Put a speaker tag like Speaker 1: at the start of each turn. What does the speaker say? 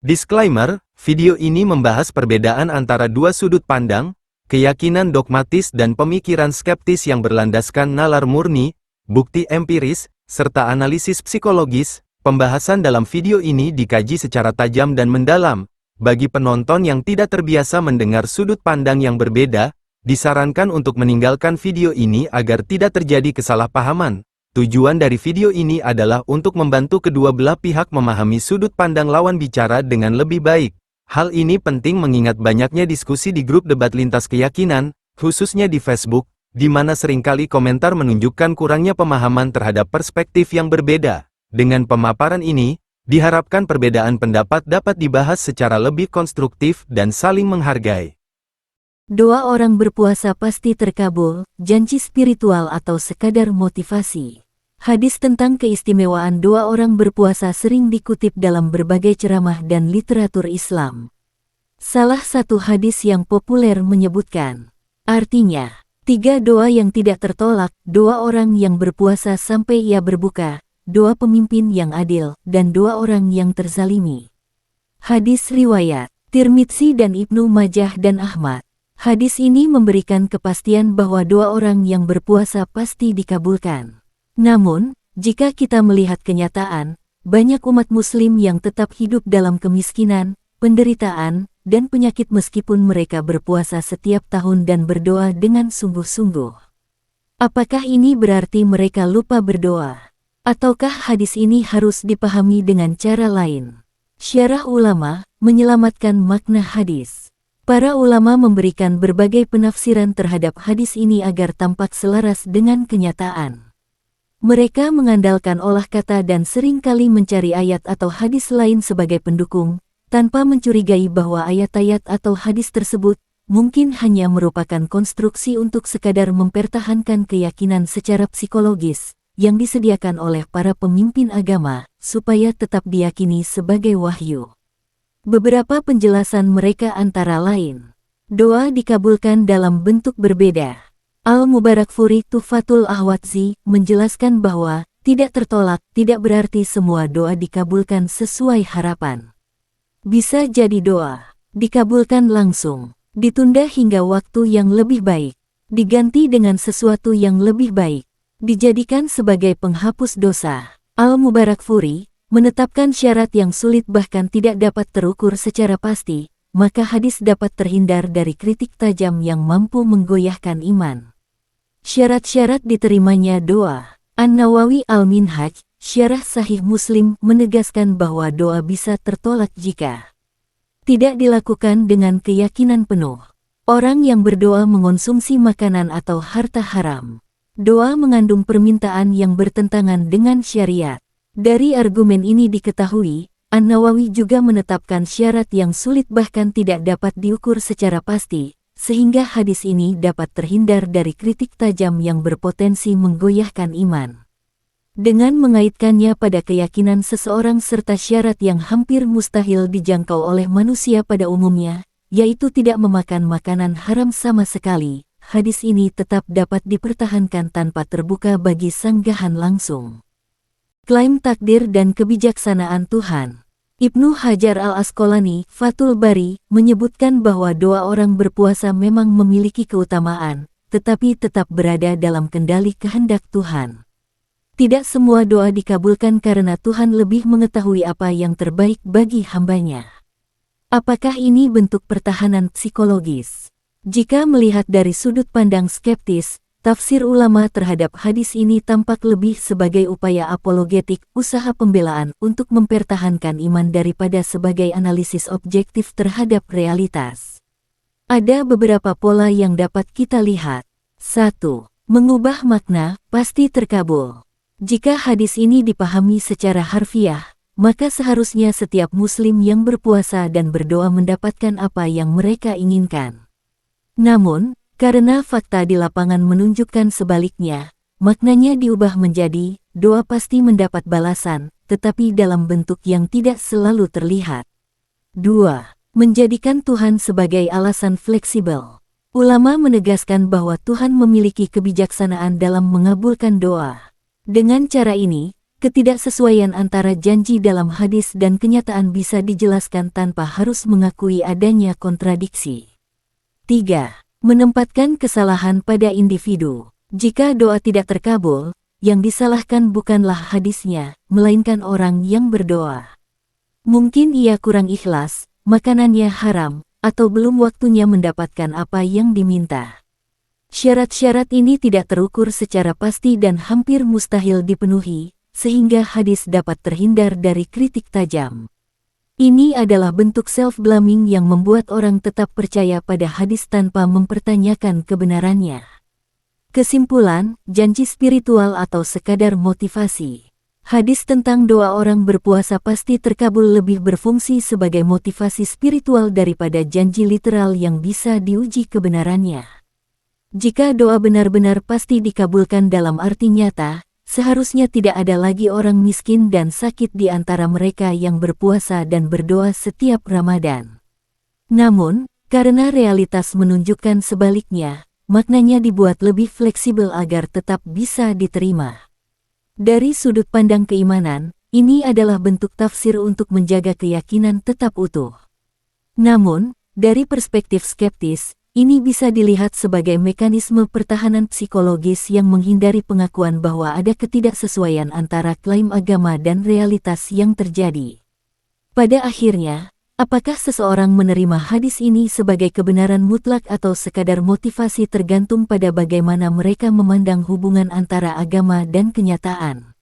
Speaker 1: Disclaimer, video ini membahas perbedaan antara dua sudut pandang, keyakinan dogmatis dan pemikiran skeptis yang berlandaskan nalar murni, bukti empiris, serta analisis psikologis. Pembahasan dalam video ini dikaji secara tajam dan mendalam. Bagi penonton yang tidak terbiasa mendengar sudut pandang yang berbeda, disarankan untuk meninggalkan video ini agar tidak terjadi kesalahpahaman. Tujuan dari video ini adalah untuk membantu kedua belah pihak memahami sudut pandang lawan bicara dengan lebih baik. Hal ini penting mengingat banyaknya diskusi di grup debat lintas keyakinan, khususnya di Facebook, di mana seringkali komentar menunjukkan kurangnya pemahaman terhadap perspektif yang berbeda. Dengan pemaparan ini, diharapkan perbedaan pendapat dapat dibahas secara lebih konstruktif dan saling menghargai.
Speaker 2: Doa orang berpuasa pasti terkabul, janji spiritual atau sekadar motivasi. Hadis tentang keistimewaan doa orang berpuasa sering dikutip dalam berbagai ceramah dan literatur Islam. Salah satu hadis yang populer menyebutkan, artinya, 3 doa yang tidak tertolak, doa orang yang berpuasa sampai ia berbuka, doa pemimpin yang adil, dan doa orang yang terzalimi. Hadis riwayat Tirmidzi dan Ibnu Majah dan Ahmad. Hadis ini memberikan kepastian bahwa doa orang yang berpuasa pasti dikabulkan. Namun, jika kita melihat kenyataan, banyak umat muslim yang tetap hidup dalam kemiskinan, penderitaan, dan penyakit meskipun mereka berpuasa setiap tahun dan berdoa dengan sungguh-sungguh. Apakah ini berarti mereka lupa berdoa? Ataukah hadis ini harus dipahami dengan cara lain? Syarah ulama menyelamatkan makna hadis. Para ulama memberikan berbagai penafsiran terhadap hadis ini agar tampak selaras dengan kenyataan. Mereka mengandalkan olah kata dan seringkali mencari ayat atau hadis lain sebagai pendukung, tanpa mencurigai bahwa ayat-ayat atau hadis tersebut mungkin hanya merupakan konstruksi untuk sekadar mempertahankan keyakinan secara psikologis yang disediakan oleh para pemimpin agama, supaya tetap diyakini sebagai wahyu. Beberapa penjelasan mereka antara lain, doa dikabulkan dalam bentuk berbeda. Al-Mubarakfuri Tuhfatul Ahwadzi menjelaskan bahwa tidak tertolak tidak berarti semua doa dikabulkan sesuai harapan. Bisa jadi doa dikabulkan langsung, ditunda hingga waktu yang lebih baik, diganti dengan sesuatu yang lebih baik, dijadikan sebagai penghapus dosa. Al-Mubarakfuri menetapkan syarat yang sulit bahkan tidak dapat terukur secara pasti, maka hadis dapat terhindar dari kritik tajam yang mampu menggoyahkan iman. Syarat-syarat diterimanya doa. An-Nawawi Al-Minhaj, Syarah Sahih Muslim menegaskan bahwa doa bisa tertolak jika tidak dilakukan dengan keyakinan penuh. Orang yang berdoa mengonsumsi makanan atau harta haram. Doa mengandung permintaan yang bertentangan dengan syariat. Dari argumen ini diketahui, An-Nawawi juga menetapkan syarat yang sulit bahkan tidak dapat diukur secara pasti, sehingga hadis ini dapat terhindar dari kritik tajam yang berpotensi menggoyahkan iman. Dengan mengaitkannya pada keyakinan seseorang serta syarat yang hampir mustahil dijangkau oleh manusia pada umumnya, yaitu tidak memakan makanan haram sama sekali, hadis ini tetap dapat dipertahankan tanpa terbuka bagi sanggahan langsung. Klaim takdir dan kebijaksanaan Tuhan. Ibnu Hajar al-Asqalani, Fathul Bari, menyebutkan bahwa doa orang berpuasa memang memiliki keutamaan, tetapi tetap berada dalam kendali kehendak Tuhan. Tidak semua doa dikabulkan karena Tuhan lebih mengetahui apa yang terbaik bagi hambanya. Apakah ini bentuk pertahanan psikologis? Jika melihat dari sudut pandang skeptis, tafsir ulama terhadap hadis ini tampak lebih sebagai upaya apologetik, usaha pembelaan untuk mempertahankan iman daripada sebagai analisis objektif terhadap realitas. Ada beberapa pola yang dapat kita lihat. 1. Mengubah makna, pasti terkabul. Jika hadis ini dipahami secara harfiah, maka seharusnya setiap muslim yang berpuasa dan berdoa mendapatkan apa yang mereka inginkan. Namun, karena fakta di lapangan menunjukkan sebaliknya, maknanya diubah menjadi, doa pasti mendapat balasan, tetapi dalam bentuk yang tidak selalu terlihat. 2. Menjadikan Tuhan sebagai alasan fleksibel. Ulama menegaskan bahwa Tuhan memiliki kebijaksanaan dalam mengabulkan doa. Dengan cara ini, Ketidaksesuaian antara janji dalam hadis dan kenyataan bisa dijelaskan tanpa harus mengakui adanya kontradiksi. 3. Menempatkan kesalahan pada individu. Jika doa tidak terkabul, yang disalahkan bukanlah hadisnya, melainkan orang yang berdoa. Mungkin ia kurang ikhlas, makanannya haram, atau belum waktunya mendapatkan apa yang diminta. Syarat-syarat ini tidak terukur secara pasti dan hampir mustahil dipenuhi, sehingga hadis dapat terhindar dari kritik tajam. Ini adalah bentuk self-blaming yang membuat orang tetap percaya pada hadis tanpa mempertanyakan kebenarannya. Kesimpulan, janji spiritual atau sekadar motivasi. Hadis tentang doa orang berpuasa pasti terkabul lebih berfungsi sebagai motivasi spiritual daripada janji literal yang bisa diuji kebenarannya. Jika doa benar-benar pasti dikabulkan dalam arti nyata, seharusnya tidak ada lagi orang miskin dan sakit di antara mereka yang berpuasa dan berdoa setiap Ramadan. Namun, karena realitas menunjukkan sebaliknya, maknanya dibuat lebih fleksibel agar tetap bisa diterima. Dari sudut pandang keimanan, ini adalah bentuk tafsir untuk menjaga keyakinan tetap utuh. Namun, dari perspektif skeptis, ini bisa dilihat sebagai mekanisme pertahanan psikologis yang menghindari pengakuan bahwa ada ketidaksesuaian antara klaim agama dan realitas yang terjadi. Pada akhirnya, apakah seseorang menerima hadis ini sebagai kebenaran mutlak atau sekadar motivasi tergantung pada bagaimana mereka memandang hubungan antara agama dan kenyataan.